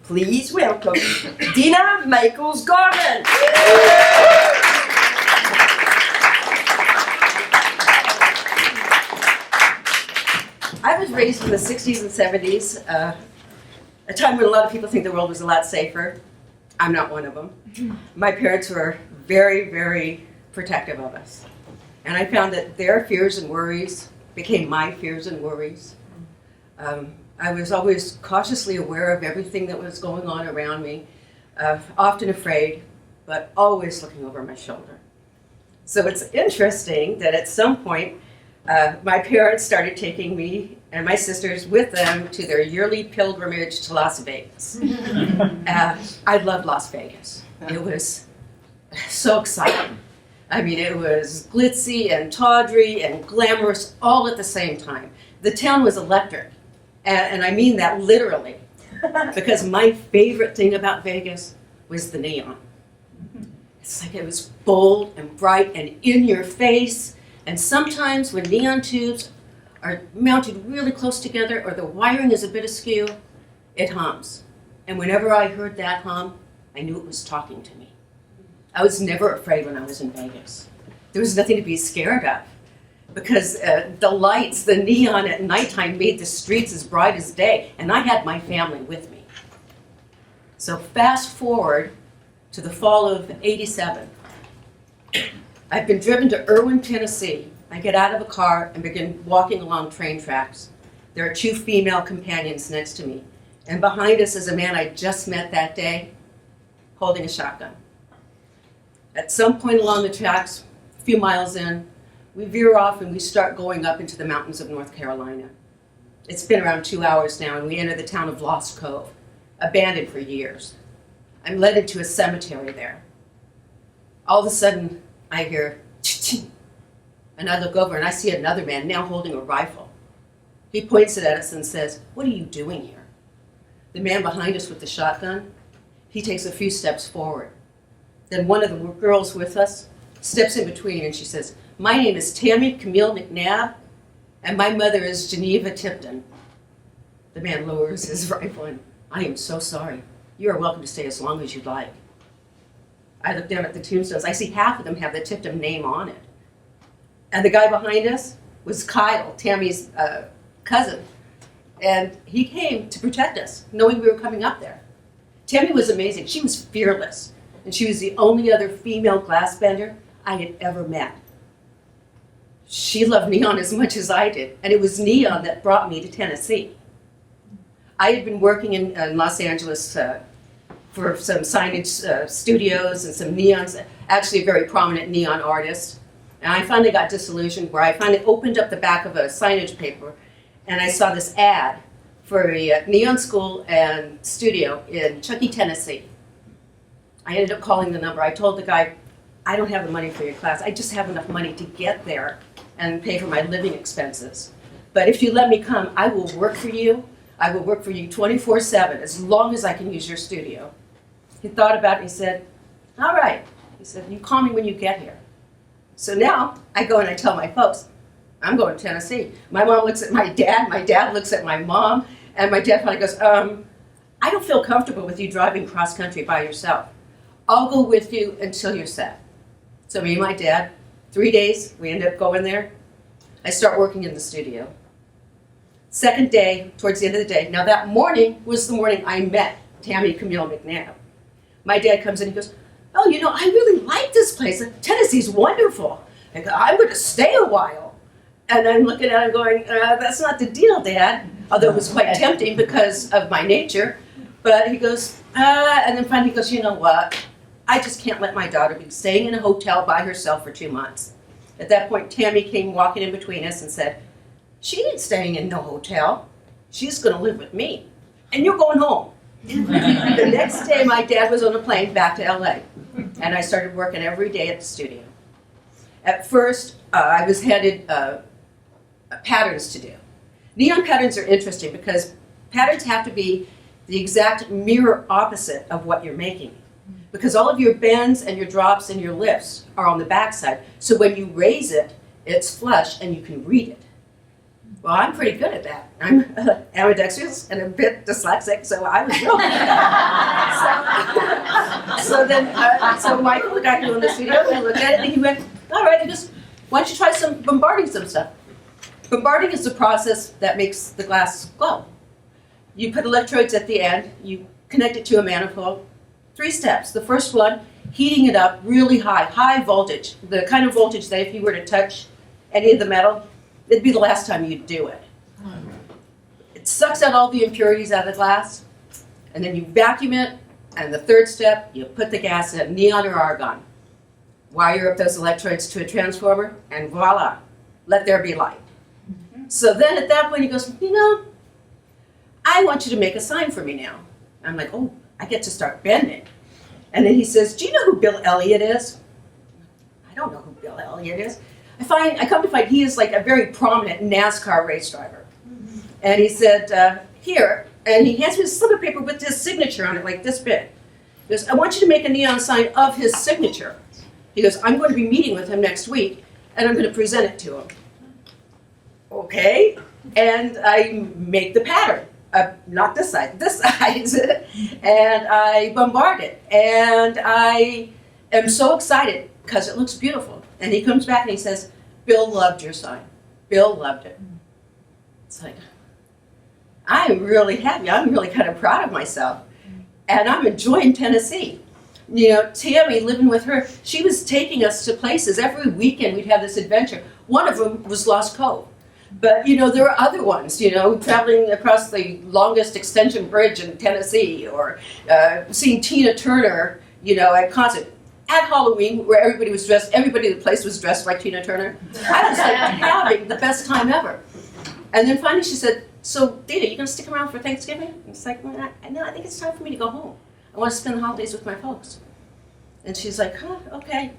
Please welcome Dina Gorman. I was raised in the 60s and 70s, a time when a lot of people think the world was a lot safer. I'm not one of them. My parents were very, very protective of us. And I found that their fears and worries became my fears and worries. I was always cautiously aware of everything that was going on around me, often afraid, but always looking over my shoulder. So it's interesting that at some point, my parents started taking me and my sisters with them to their yearly pilgrimage to Las Vegas. I loved Las Vegas. It was so exciting. I mean, it was glitzy and tawdry and glamorous all at the same time. The town was electric, and I mean that literally, because my favorite thing about Vegas was the neon. It's like it was bold and bright and in your face, and sometimes when neon tubes are mounted really close together or the wiring is a bit askew, it hums. And whenever I heard that hum, I knew it was talking to me. I was never afraid when I was in Vegas. There was nothing to be scared of because the lights, the neon at nighttime made the streets as bright as day, and I had my family with me. So fast forward to the fall of '87. I've been driven to Erwin, Tennessee. I get out of a car and begin walking along train tracks. There are two female companions next to me, and behind us is a man I just met that day holding a shotgun. At some point along the tracks, a few miles in, we veer off and we start going up into the mountains of North Carolina. It's been around 2 hours now, and we enter the town of Lost Cove, abandoned for years. I'm led into a cemetery there. All of a sudden, I hear ch-ching, and I look over and I see another man now holding a rifle. He points it at us and says, "What are you doing here?" The man behind us with the shotgun, he takes a few steps forward. Then one of the girls with us steps in between and she says, "My name is Tammy Camille McNabb, and my mother is Geneva Tipton." The man lowers his rifle and, "I am so sorry. You are welcome to stay as long as you'd like." I look down at the tombstones. I see half of them have the Tipton name on it. And the guy behind us was Kyle, Tammy's cousin. And he came to protect us, knowing we were coming up there. Tammy was amazing. She was fearless. And she was the only other female glass bender I had ever met. She loved neon as much as I did, and it was neon that brought me to Tennessee. I had been working in Los Angeles for some signage studios and some neons, actually a very prominent neon artist. And I finally got disillusioned where I finally opened up the back of a signage paper and I saw this ad for a neon school and studio in Chuckey, Tennessee. I ended up calling the number. I told the guy, "I don't have the money for your class. I just have enough money to get there and pay for my living expenses. But if you let me come, I will work for you. I will work for you 24/7 as long as I can use your studio." He thought about it and he said, "All right." He said, "You call me when you get here." So now I go and I tell my folks, I'm going to Tennessee. My mom looks at my dad looks at my mom, and my dad finally goes, "I don't feel comfortable with you driving cross country by yourself. I'll go with you until you're set." So me and my dad, 3 days, we end up going there. I start working in the studio. Second day, towards the end of the day, now that morning was the morning I met Tammy Camille McNabb. My dad comes in and he goes, "Oh, you know, I really like this place. Tennessee's wonderful. I go, I'm going to stay a while." And I'm looking at him going, "That's not the deal, Dad." Although it was quite tempting because of my nature. But he goes, and then finally he goes, "You know what? I just can't let my daughter be staying in a hotel by herself for 2 months." At that point, Tammy came walking in between us and said, "She ain't staying in no hotel. She's going to live with me. And you're going home." The next day, my dad was on a plane back to LA, and I started working every day at the studio. At first, I was handed patterns to do. Neon patterns are interesting because patterns have to be the exact mirror opposite of what you're making. Because all of your bends and your drops and your lifts are on the backside. So when you raise it, it's flush and you can read it. Well, I'm pretty good at that. I'm ambidextrous and a bit dyslexic, so I was real good at it. So Michael, the guy who owned the studio, he looked at it and he went, all right, he goes, why don't you try bombarding some stuff? Bombarding is the process that makes the glass glow. You put electrodes at the end, you connect it to a manifold. 3 steps. The first one, heating it up really high voltage, the kind of voltage that if you were to touch any of the metal, it'd be the last time you'd do it. It sucks out all the impurities out of the glass, and then you vacuum it, and the 3rd step, you put the gas in, neon or argon. Wire up those electrodes to a transformer, and voila, let there be light. So then at that point he goes, you know, I want you to make a sign for me now. I'm like, oh, I get to start bending. And then he says, do you know who Bill Elliott is? I don't know who Bill Elliott is. I come to find he is like a very prominent NASCAR race driver. And he said, here, and he hands me a slip of paper with his signature on it, like this big. He goes, I want you to make a neon sign of his signature. He goes, I'm going to be meeting with him next week, and I'm going to present it to him. Okay, and I make the pattern. Not this side, this side, and I bombard it, and I am so excited because it looks beautiful. And he comes back and he says, Bill loved your sign. Bill loved it. It's like, I'm really happy. I'm really kind of proud of myself, and I'm enjoying Tennessee. You know, Tammy, living with her, she was taking us to places. Every weekend we'd have this adventure. One of them was Lost Cove. But, you know, there were other ones, you know, traveling across the longest extension bridge in Tennessee, or seeing Tina Turner, you know, at concert. At Halloween, where everybody in the place was dressed like Tina Turner. I was like having the best time ever. And then finally she said, so, Dina, you going to stick around for Thanksgiving? And it's like, no, I think it's time for me to go home. I want to spend the holidays with my folks. And she's like, huh, okay.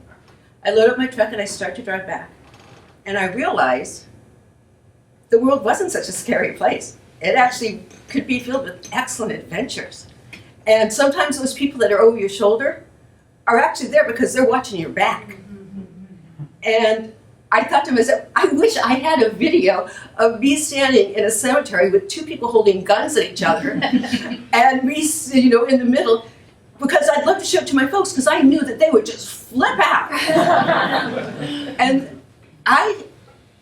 I load up my truck and I start to drive back. And I realize the world wasn't such a scary place. It actually could be filled with excellent adventures. And sometimes those people that are over your shoulder are actually there because they're watching your back. And I thought to myself, I wish I had a video of me standing in a cemetery with 2 people holding guns at each other and me, you know, in the middle, because I'd love to show it to my folks because I knew that they would just flip out. And I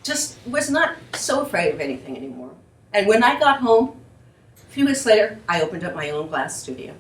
just was not so afraid of anything anymore. And when I got home, a few weeks later, I opened up my own glass studio.